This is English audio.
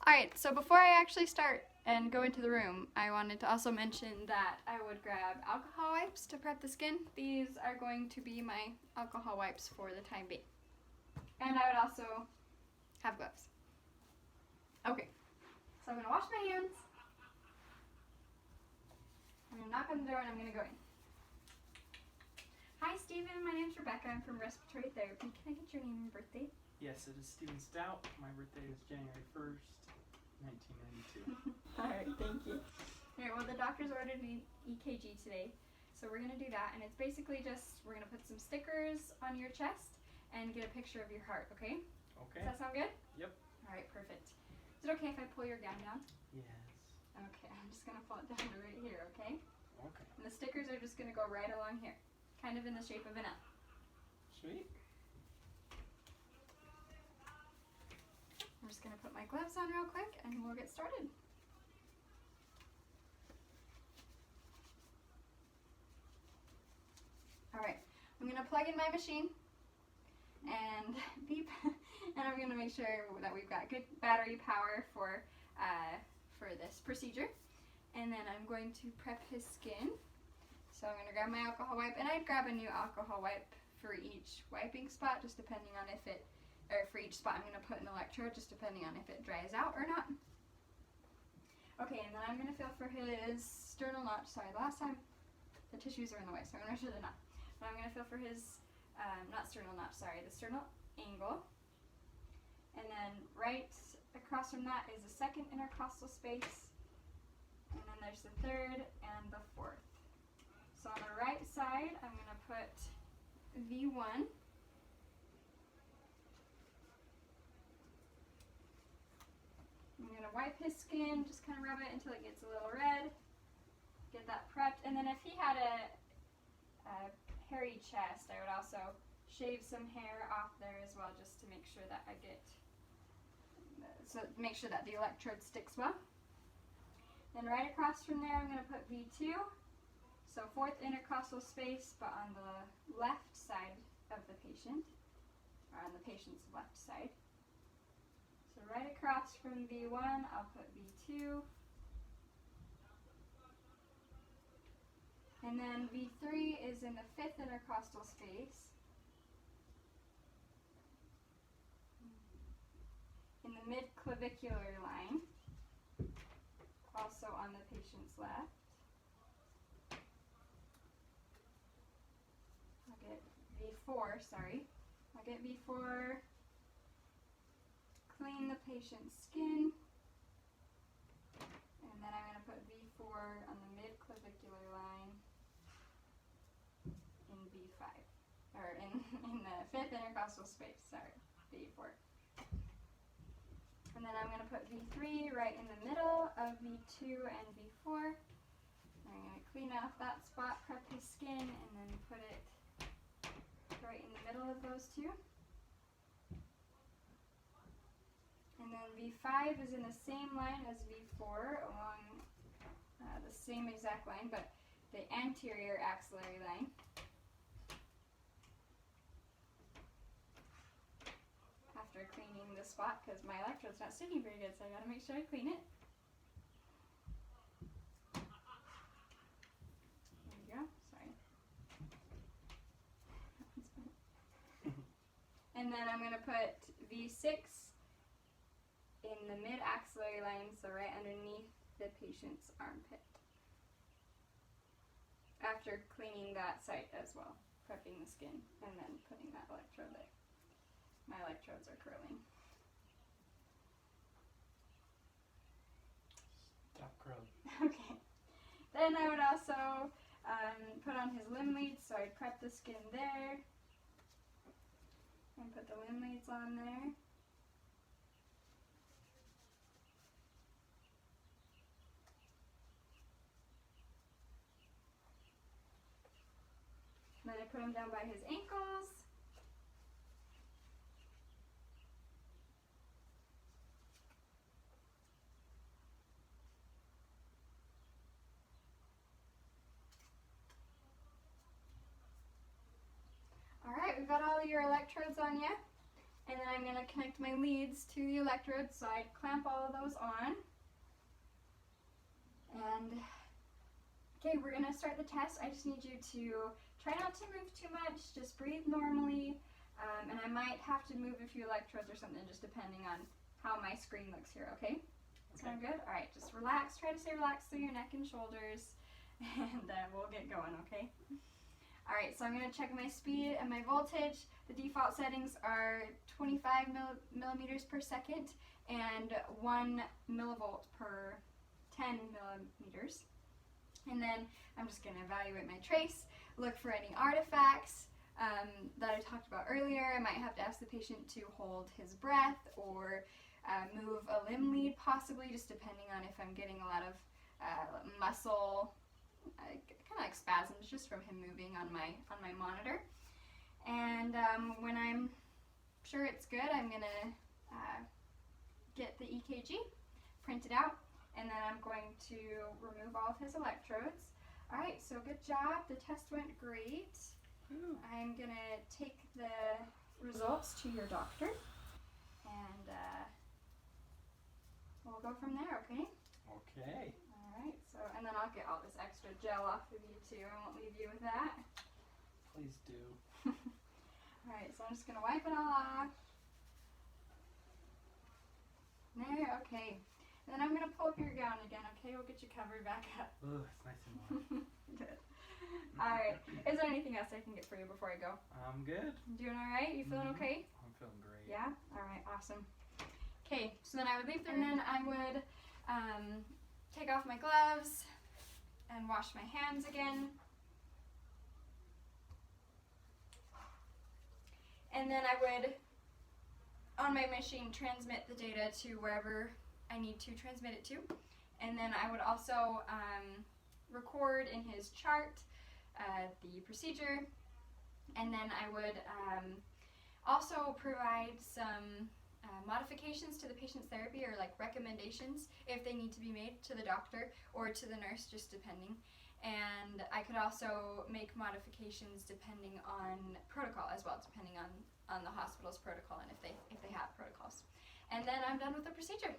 Alright, so before I actually start and go into the room, I wanted to also mention that I would grab alcohol wipes to prep the skin. These are going to be my alcohol wipes for the time being. And I would also have gloves. Okay, so I'm going to wash my hands. I'm going to knock on the door and I'm going to go in. Hi Stephen, my name's Rebecca. I'm from Respiratory Therapy. Can I get your name and birthday? Yes, it is Stephen Stout. My birthday is January 1st, 1992. Alright, thank you. Alright, well the doctor's ordered an EKG today, so we're going to do that, and it's basically just, we're going to put some stickers on your chest and get a picture of your heart, okay? Okay. Does that sound good? Yep. Alright, perfect. Is it okay if I pull your gown down? Yes. Okay, I'm just going to pull it down to right here, okay? Okay. And the stickers are just going to go right along here, kind of in the shape of an L. Sweet. I'm just going to put my gloves on real quick and we'll get started. Alright, I'm going to plug in my machine and beep, and I'm going to make sure that we've got good battery power for this procedure. And then I'm going to prep his skin. So I'm going to grab my alcohol wipe, and I'd grab a new alcohol wipe for each wiping spot, just depending on if it, or for each spot I'm going to put an electrode, just depending on if it dries out or not. Okay, and then I'm going to feel for his sternal notch. Sorry, last time the tissues are in the way, so I'm going to make sure they're not. But I'm going to feel for his, not sternal notch, sorry, the sternal angle. And then right across from that is the second intercostal space. And then there's the third and the fourth. So on the right side, I'm going to put V1. I'm going to wipe his skin, just kind of rub it until it gets a little red. Get that prepped. And then if he had a hairy chest, I would also shave some hair off there as well, just to make sure that I get, so make sure that the electrode sticks well. Then right across from there, I'm going to put V2. So fourth intercostal space, but on the left side of the patient, or on the patient's left side. So right across from V1, I'll put V2. And then V3 is in the fifth intercostal space. In the mid-clavicular line, also on the patient's left. I'll get V4, sorry. I'll get V4, clean the patient's skin, and then I'm going to put V4 on the mid-clavicular line in V5, or in the fifth intercostal space, sorry, V4. And then I'm going to put V3 right in the middle of V2 and V4. I'm going to clean off that spot, prep his skin, and then put it right in the middle of those two. And then V5 is in the same line as V4 along the same exact line, but the anterior axillary line. After cleaning the spot, because my electrode's not sticking very good, so I gotta make sure I clean it. There we go, sorry. And then I'm gonna put V6 in the mid-axillary line, so right underneath the patient's armpit. After cleaning that site as well, prepping the skin, and then putting that electrode there. My electrodes are curling. Stop curling. Okay. Then I would also put on his limb leads, so I'd prep the skin there. And put the limb leads on there. And then I put him down by his ankles. Alright, we've got all of your electrodes on you. And then I'm going to connect my leads to the electrodes, so I clamp all of those on. And, okay, we're going to start the test. I just need you to try not to move too much, just breathe normally, and I might have to move a few electrodes or something, just depending on how my screen looks here, okay? Sound good? All right, just relax. Try to stay relaxed through your neck and shoulders, and we'll get going, okay? All right, so I'm going to check my speed and my voltage. The default settings are 25 millimeters per second and 1 millivolt per 10 millimeters. And then I'm just going to evaluate my trace, look for any artifacts that I talked about earlier. I might have to ask the patient to hold his breath or move a limb lead possibly, just depending on if I'm getting a lot of muscle, kind of like spasms just from him moving on my monitor. And when I'm sure it's good, I'm going to get the EKG, print it out, and then I'm going to remove all of his electrodes. All right, so good job. The test went great. Ooh. I'm going to take the results to your doctor, and we'll go from there, okay? Okay. All right, so, and then I'll get all this extra gel off of you too. I won't leave you with that. Please do. All right, so I'm just going to wipe it all off. There, okay. And then I'm going to pull up your gown again, okay? We'll get you covered back up. Ugh, it's nice and warm. Good. All right. Is there anything else I can get for you before I go? I'm good. Doing all right? You feeling okay? I'm feeling great. Yeah? All right, awesome. Okay, so then I would leave there, and then I would take off my gloves and wash my hands again. And then I would, on my machine, transmit the data to wherever I need to transmit it to. And then I would also record in his chart the procedure. And then I would also provide some modifications to the patient's therapy, or like recommendations if they need to be made to the doctor or to the nurse, just depending. And I could also make modifications depending on protocol as well, depending on the hospital's protocol and if they have protocols. And then I'm done with the procedure.